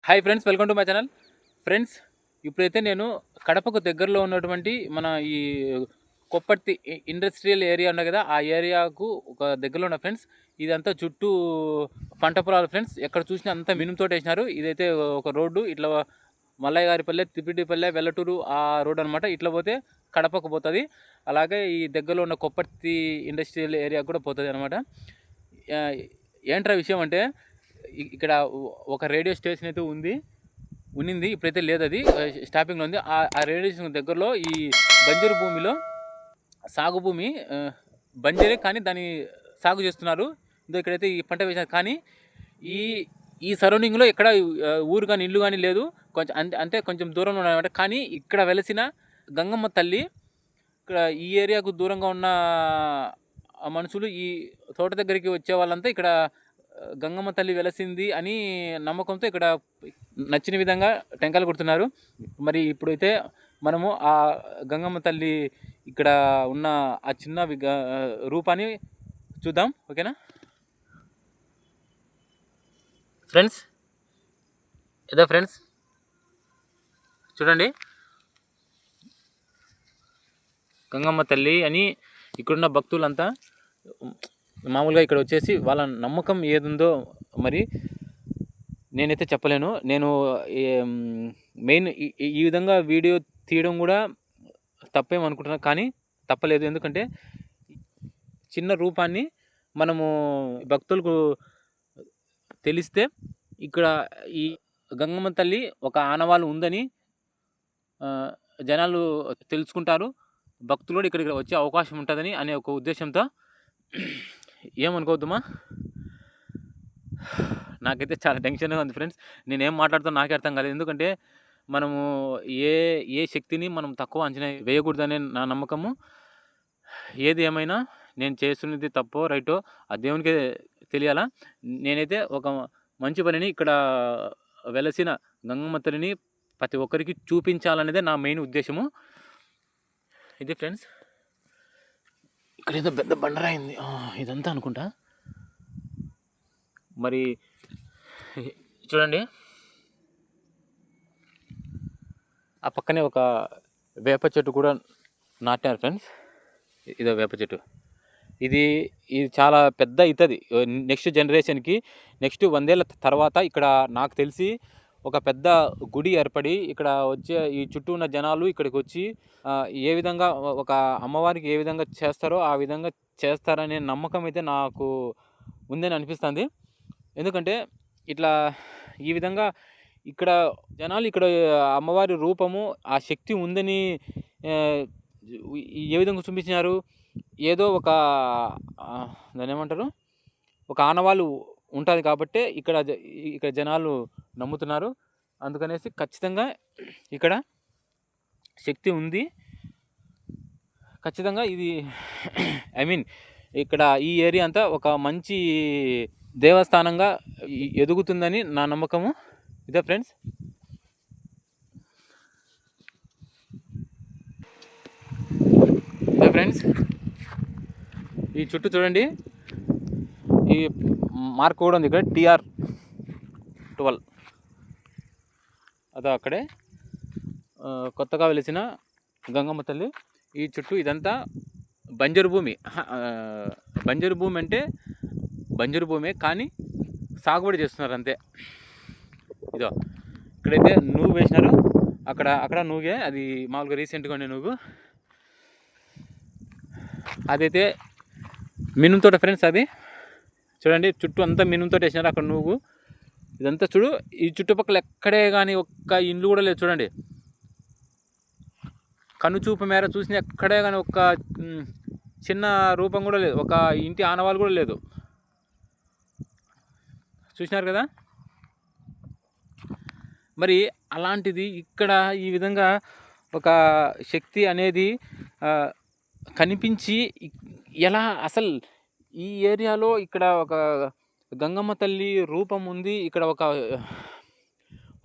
Hi friends, welcome to my channel. Friends, ఇప్పుడైతే నేను కడపకు దగ్గరలో ఉన్నటువంటి మన ఈ కొప్పర్తి ఇండస్ట్రియల్ ఏరియా ఉంది కదా, ఆ ఏరియాకు ఒక దగ్గరలో ఉన్న ఫ్రెండ్స్. ఇదంతా చుట్టూ పంట పొలాలు ఫ్రెండ్స్. ఎక్కడ చూసినా అంతా మినుముతో వేసినారు. ఇదైతే ఒక రోడ్డు, ఇట్లా మల్లయ్యగారిపల్లె, తిప్పిడిపల్లె, వెల్లటూరు ఆ రోడ్ అనమాట. ఇట్లా పోతే కడపకు పోతుంది. అలాగే ఈ దగ్గరలో ఉన్న కొప్పర్తి ఇండస్ట్రియల్ ఏరియా కూడా పోతుంది అనమాట. ఏంట్రా విషయం అంటే, ఇక్కడ ఒక రేడియో స్టేషన్ అయితే ఉన్నింది, ఇప్పుడైతే లేదు, అది స్టాపింగ్లో ఉంది. ఆ రేడియో స్టేషన్ దగ్గరలో ఈ బంజరు భూమిలో సాగు భూమి బంజరే, కానీ దాన్ని సాగు చేస్తున్నారు. ఇక్కడైతే ఈ పంట వేసారు, కానీ ఈ ఈ సరౌండింగ్లో ఎక్కడ ఊరు కానీ ఇల్లు కానీ లేదు. కొంచెం అంటే కొంచెం దూరంలో ఉన్నాయన్నమాట. కానీ ఇక్కడ వెలసిన గంగమ్మ తల్లి ఇక్కడ ఈ ఏరియాకు దూరంగా ఉన్న మనుషులు ఈ తోట దగ్గరికి వచ్చే వాళ్ళంతా ఇక్కడ గంగమ్మ తల్లి వెలసింది అని నమ్మకంతో ఇక్కడ నచ్చిన విధంగా టెంకాయలు కొడుతున్నారు. మరి ఇప్పుడైతే మనము ఆ గంగమ్మ తల్లి ఇక్కడ ఉన్న ఆ చిన్న రూపాన్ని చూద్దాం, ఓకేనా ఫ్రెండ్స్? ఏదో ఫ్రెండ్స్ చూడండి, గంగమ్మ తల్లి అని ఇక్కడున్న భక్తులంతా మామూలుగా ఇక్కడ వచ్చేసి వాళ్ళ నమ్మకం ఏదుందో మరి నేనైతే చెప్పలేను. నేను మెయిన్ ఈ విధంగా వీడియో తీయడం కూడా తప్పేమనుకుంటున్నాను, కానీ తప్పలేదు. ఎందుకంటే చిన్న రూపాన్ని మనము భక్తులకు తెలిస్తే ఇక్కడ ఈ గంగమ్మ తల్లి ఒక ఆనవాళ్ళు ఉందని జనాలు తెలుసుకుంటారు, భక్తులు కూడా ఇక్కడికి వచ్చే అవకాశం ఉంటుందని అనే ఒక ఉద్దేశంతో. ఏమనుకోవద్దుమా, నాకైతే చాలా టెన్షన్గా ఉంది ఫ్రెండ్స్. నేనేం మాట్లాడుతాను నాకే అర్థం కాలేదు. ఎందుకంటే మనము ఏ శక్తిని మనం తక్కువ అంచనా వేయకూడదనే నా నమ్మకము. ఏది ఏమైనా నేను చేస్తున్నది తప్పో రైటో ఆ దేవునికే తెలియాలా. నేనైతే ఒక మంచి పనిని ఇక్కడ వెలసిన గంగమ్మ తల్లిని ప్రతి ఒక్కరికి చూపించాలనేదే నా మెయిన్ ఉద్దేశము. ఇది ఫ్రెండ్స్, ఇక్కడ ఏదో పెద్ద బండరాయింది, ఇదంతా అనుకుంటా. మరి చూడండి, ఆ పక్కనే ఒక వేప చెట్టు కూడా నాటారు ఫ్రెండ్స్. ఇదో వేప చెట్టు, ఇది చాలా పెద్ద అవుతుంది. నెక్స్ట్ జనరేషన్కి, నెక్స్ట్ 100 ఏళ్ళ తర్వాత ఇక్కడ నాకు తెలిసి ఒక పెద్ద గుడి ఏర్పడి ఇక్కడ వచ్చే ఈ చుట్టూ ఉన్న జనాలు ఇక్కడికి వచ్చి ఏ విధంగా ఒక అమ్మవారికి ఏ విధంగా చేస్తారో ఆ విధంగా చేస్తారనే నమ్మకం అయితే నాకు ఉందని అనిపిస్తుంది. ఎందుకంటే ఇట్లా ఈ విధంగా ఇక్కడ జనాలు ఇక్కడ అమ్మవారి రూపము ఆ శక్తి ఉందని ఏ విధంగా చూపించినారు. ఏదో ఒక దాన్ని ఏమంటారు, ఒక ఆనవాళ్ళు ఉంటుంది కాబట్టి ఇక్కడ జనాలు నమ్ముతున్నారు. అందుకనేసి ఖచ్చితంగా ఇక్కడ శక్తి ఉంది. ఖచ్చితంగా ఇది ఇక్కడ ఈ ఏరియా అంతా ఒక మంచి దేవస్థానంగా ఎదుగుతుందని నా నమ్మకము. ఇదే ఫ్రెండ్స్. ఈ చుట్టూ చూడండి, ఈ మార్క్ కూడా ఉంది ఇక్కడ, TR12. అదో అక్కడే కొత్తగా వెలిసిన గంగమ్మ తల్లి. ఈ చుట్టూ ఇదంతా బంజరు భూమి. బంజరు భూమి అంటే బంజరు భూమే, కానీ సాగుబడి చేస్తున్నారు అంతే. ఇదో ఇక్కడైతే నువ్వు వేసినారు, అక్కడ నువ్వే, అది మామూలుగా రీసెంట్గా ఉండే నువ్వు. అదైతే మినుము తోట ఫ్రెండ్స్. అది చూడండి, చుట్టూ అంతా మినుము తోట వేసినారు. అక్కడ నువ్వు ఇదంతా చూడు, ఈ చుట్టుపక్కల ఎక్కడే కానీ ఒక్క ఇండ్లు కూడా లేదు. చూడండి, కనుచూపు మేర చూసిన ఎక్కడే కానీ ఒక్క చిన్న రూపం కూడా లేదు, ఒక ఇంటి ఆనవాళ్ళు కూడా లేదు. చూసినారు కదా. మరి అలాంటిది ఇక్కడ ఈ విధంగా ఒక శక్తి అనేది కనిపించి ఎలా అసలు ఈ ఏరియాలో ఇక్కడ ఒక గంగమ్మ తల్లి రూపం ఉంది, ఇక్కడ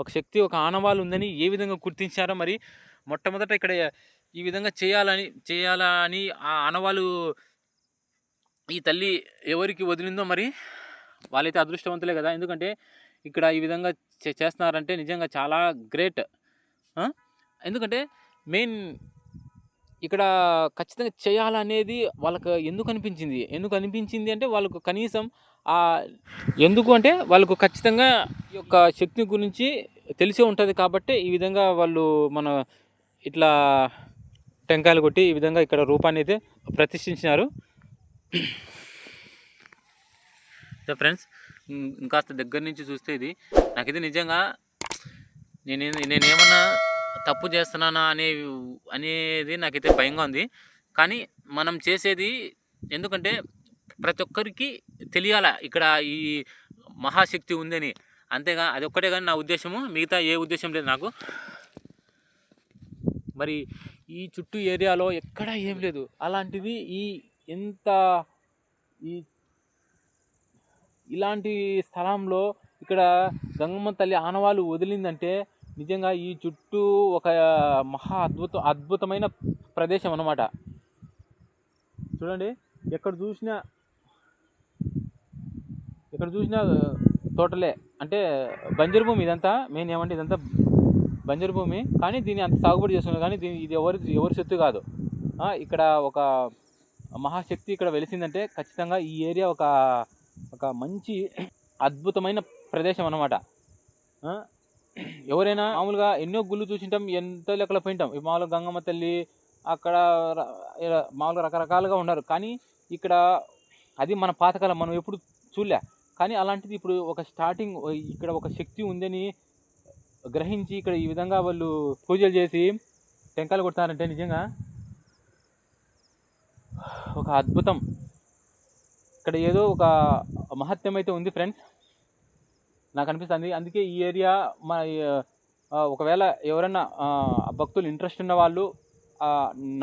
ఒక శక్తి, ఒక ఆనవాళ్ళు ఉందని ఏ విధంగా గుర్తించారో. మరి మొట్టమొదట ఇక్కడ ఈ విధంగా చేయాలని ఆ ఆనవాళ్ళు ఈ తల్లి ఎవరికి వదిలిందో మరి వాళ్ళైతే అదృష్టవంతులే కదా. ఎందుకంటే ఇక్కడ ఈ విధంగా చేస్తున్నారంటే నిజంగా చాలా గ్రేట్. ఎందుకంటే మెయిన్ ఇక్కడ ఖచ్చితంగా చేయాలనేది వాళ్ళకి ఎందుకు అనిపించింది అంటే వాళ్ళకు కనీసం ఎందుకు అంటే వాళ్ళకు ఖచ్చితంగా ఈ యొక్క శక్తి గురించి తెలిసే ఉంటుంది కాబట్టి ఈ విధంగా వాళ్ళు మన ఇట్లా టెంకాయలు కొట్టి ఈ విధంగా ఇక్కడ రూపాన్ని అయితే ప్రతిష్ఠించినారు. ఫ్రెండ్స్, ఇంకాస్త దగ్గర నుంచి చూస్తే ఇది నాకైతే నిజంగా నేనేమన్నా తప్పు చేస్తున్నానా అనేది నాకైతే భయంగా ఉంది. కానీ మనం చేసేది ఎందుకంటే ప్రతి ఒక్కరికి తెలియాల ఇక్కడ ఈ మహాశక్తి ఉందని, అంతేగా అది ఒక్కటే కానీ నా ఉద్దేశము, మిగతా ఏ ఉద్దేశం లేదు నాకు. మరి ఈ చుట్టూ ఏరియాలో ఎక్కడా ఏం లేదు. అలాంటిది ఇలాంటి స్థలంలో ఇక్కడ గంగమ్మ తల్లి ఆనవాళ్ళు వదిలిందంటే నిజంగా ఈ చుట్టూ ఒక మహా అద్భుతమైన ప్రదేశం అన్నమాట. చూడండి, ఎక్కడ చూసినా తోటలే, అంటే బంజరు భూమి ఇదంతా. మెయిన్ ఏమంటే ఇదంతా బంజరు భూమి, కానీ దీన్ని అంత సాగుబడి చేస్తున్నారు. కానీ ఇది ఎవరి సొత్తు కాదు. ఇక్కడ ఒక మహాశక్తి ఇక్కడ వెలిసిందంటే ఖచ్చితంగా ఈ ఏరియా ఒక మంచి అద్భుతమైన ప్రదేశం అన్నమాట. ఎవరైనా మామూలుగా ఎన్నో గుళ్ళు చూసింటాం, ఎంతో లెక్కల పోయింటాం. మామూలుగా గంగమ్మ తల్లి అక్కడ మామూలుగా రకరకాలుగా ఉన్నారు. కానీ ఇక్కడ అది మన పాతకాలం, మనం ఎప్పుడు చూడలే. కానీ అలాంటిది ఇప్పుడు ఒక స్టార్టింగ్ ఇక్కడ ఒక శక్తి ఉందని గ్రహించి ఇక్కడ ఈ విధంగా వాళ్ళు పూజలు చేసి టెంకాయలు కొడతారంటే నిజంగా ఒక అద్భుతం. ఇక్కడ ఏదో ఒక మహత్యం అయితే ఉంది ఫ్రెండ్స్, నాకు అనిపిస్తుంది. అందుకే ఈ ఏరియా ఒకవేళ ఎవరైనా భక్తులు ఇంట్రెస్ట్ ఉన్న వాళ్ళు,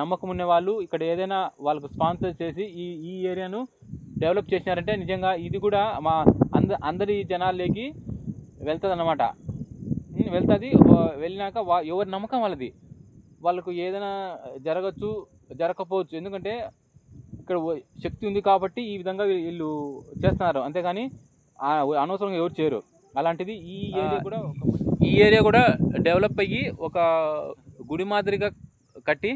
నమ్మకం ఉన్న వాళ్ళు ఇక్కడ ఏదైనా వాళ్ళకు స్పాన్సర్ చేసి ఈ ఏరియాను డెవలప్ చేసినారంటే నిజంగా ఇది కూడా మా అందరి జనాల్లోకి వెళ్తుంది అన్నమాట. వెళ్తుంది. వెళ్ళినాక ఎవరి నమ్మకం వాళ్ళది. వాళ్ళకు ఏదైనా జరగచ్చు, జరగకపోవచ్చు. ఎందుకంటే ఇక్కడ శక్తి ఉంది కాబట్టి ఈ విధంగా వీళ్ళు చేస్తున్నారు, అంతేగాని అనవసరంగా ఎవరు చేయరు. అలాంటిది ఈ ఏరియా కూడా డెవలప్ అయ్యి ఒక గుడి మాదిరిగా కట్టి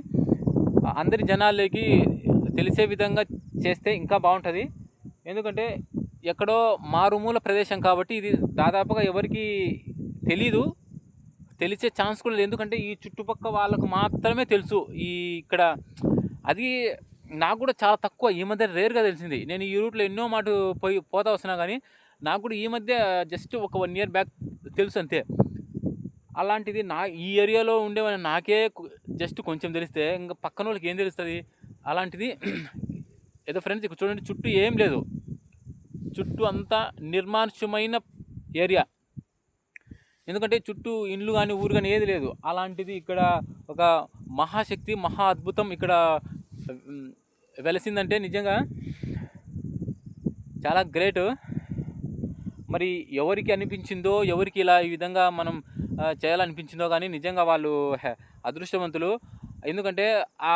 అందరి జనాల్లోకి తెలిసే విధంగా చేస్తే ఇంకా బాగుంటుంది. ఎందుకంటే ఎక్కడో మారుమూల ప్రదేశం కాబట్టి ఇది దాదాపుగా ఎవరికి తెలిసే ఛాన్స్ కూడా లేదు. ఎందుకంటే ఈ చుట్టుపక్కల వాళ్ళకు మాత్రమే తెలుసు. ఇక్కడ అది నాకు కూడా చాలా తక్కువ, ఈ మధ్య రేర్గా తెలిసింది. నేను ఈ రూట్లో ఎన్నో పోతా వస్తున్నా, కానీ నాకు కూడా ఈ మధ్య జస్ట్ ఒక 1 year బ్యాక్ తెలుసు అంతే. అలాంటిది ఈ ఏరియాలో ఉండేవాళ్ళని నాకే జస్ట్ కొంచెం తెలిస్తే ఇంకా పక్కన వాళ్ళకి ఏం తెలుస్తుంది. అలాంటిది ఏదో ఫ్రెండ్స్ ఇక్కడ చూడండి, చుట్టూ ఏం లేదు, చుట్టూ అంతా నిర్మానుష్యమైన ఏరియా. ఎందుకంటే చుట్టూ ఇండ్లు కానీ ఊరు కానీ ఏది లేదు. అలాంటిది ఇక్కడ ఒక మహాశక్తి, మహా అద్భుతం ఇక్కడ వెలిసిందంటే నిజంగా చాలా గ్రేట్. మరి ఎవరికి అనిపించిందో, ఎవరికి ఇలా ఈ విధంగా మనం చేయాలనిపించిందో కానీ నిజంగా వాళ్ళు అదృష్టవంతులు. ఎందుకంటే ఆ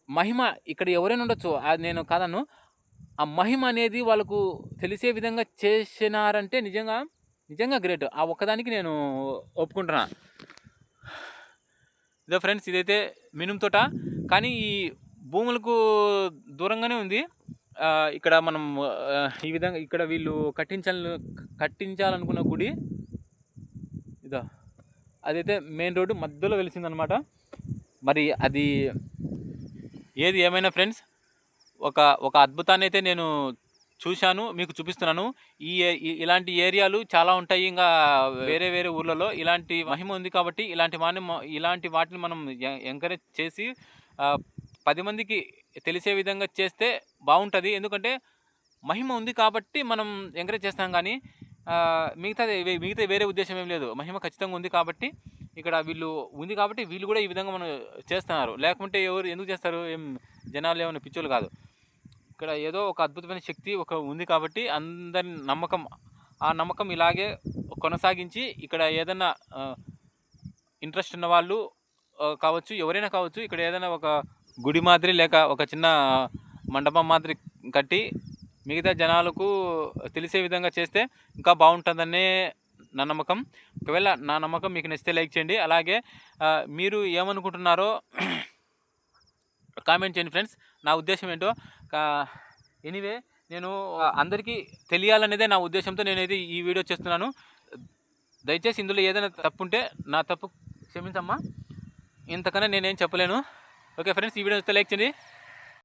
మహిమ ఇక్కడ ఎవరైనా ఉండొచ్చు, నేను కాదను. ఆ మహిమ అనేది వాళ్ళకు తెలిసే విధంగా చేసినారంటే నిజంగా గ్రేట్. ఆ ఒక్కదానికి నేను ఒప్పుకుంటున్నా. ఇదే ఫ్రెండ్స్, ఇదైతే మినుము తోట, కానీ ఈ భూములకు దూరంగానే ఉంది. ఇక్కడ మనం ఈ విధంగా ఇక్కడ వీళ్ళు కట్టించాలనుకున్న గుడి అదైతే మెయిన్ రోడ్డు మధ్యలో వెలిసిందనమాట. మరి అది ఏది ఏమైనా ఫ్రెండ్స్, ఒక అద్భుతాన్ని అయితే నేను చూశాను, మీకు చూపిస్తున్నాను. ఇలాంటి ఏరియాలు చాలా ఉంటాయి ఇంకా వేరే వేరే ఊర్లలో. ఇలాంటి మహిమ ఉంది కాబట్టి ఇలాంటి వాటిని మనం ఎంకరేజ్ చేసి 10 మందికి తెలిసే విధంగా చేస్తే బాగుంటుంది. ఎందుకంటే మహిమ ఉంది కాబట్టి మనం ఎంకరేజ్ చేస్తాం, కానీ మిగతా వేరే ఉద్దేశం ఏం లేదు. మహిమ ఖచ్చితంగా ఉంది కాబట్టి ఇక్కడ వీళ్ళు కూడా ఈ విధంగా మనం చేస్తున్నారు. లేకుంటే ఎవరు ఎందుకు చేస్తారు? జనాలు ఏమైనా పిచ్చోళ్ళు కాదు. ఇక్కడ ఏదో ఒక అద్భుతమైన శక్తి ఉంది కాబట్టి అందరి ఆ నమ్మకం ఇలాగే కొనసాగించి ఇక్కడ ఏదైనా ఇంట్రెస్ట్ ఉన్న వాళ్ళు కావచ్చు, ఎవరైనా కావచ్చు, ఇక్కడ ఏదైనా ఒక గుడి మాదిరి లేక ఒక చిన్న మండపం మాదిరి కట్టి మిగతా జనాలకు తెలిసే విధంగా చేస్తే ఇంకా బాగుంటుందనే నా నమ్మకం. ఒకవేళ నా నమ్మకం మీకు నచ్చితే లైక్ చేయండి. అలాగే మీరు ఏమనుకుంటున్నారో కామెంట్ చేయండి ఫ్రెండ్స్. నా ఉద్దేశం ఏంటో ఎనీవే నేను అందరికీ తెలియాలనేదే నా ఉద్దేశంతో నేనైతే ఈ వీడియో చేస్తున్నాను. దయచేసి ఇందులో ఏదైనా తప్పు ఉంటే నా తప్పు క్షమించమ్మా. ఇంతకన్నా నేనేం చెప్పలేను. ఓకే ఫ్రెండ్స్, ఈ వీడియో నచ్చితే లైక్ చేయండి.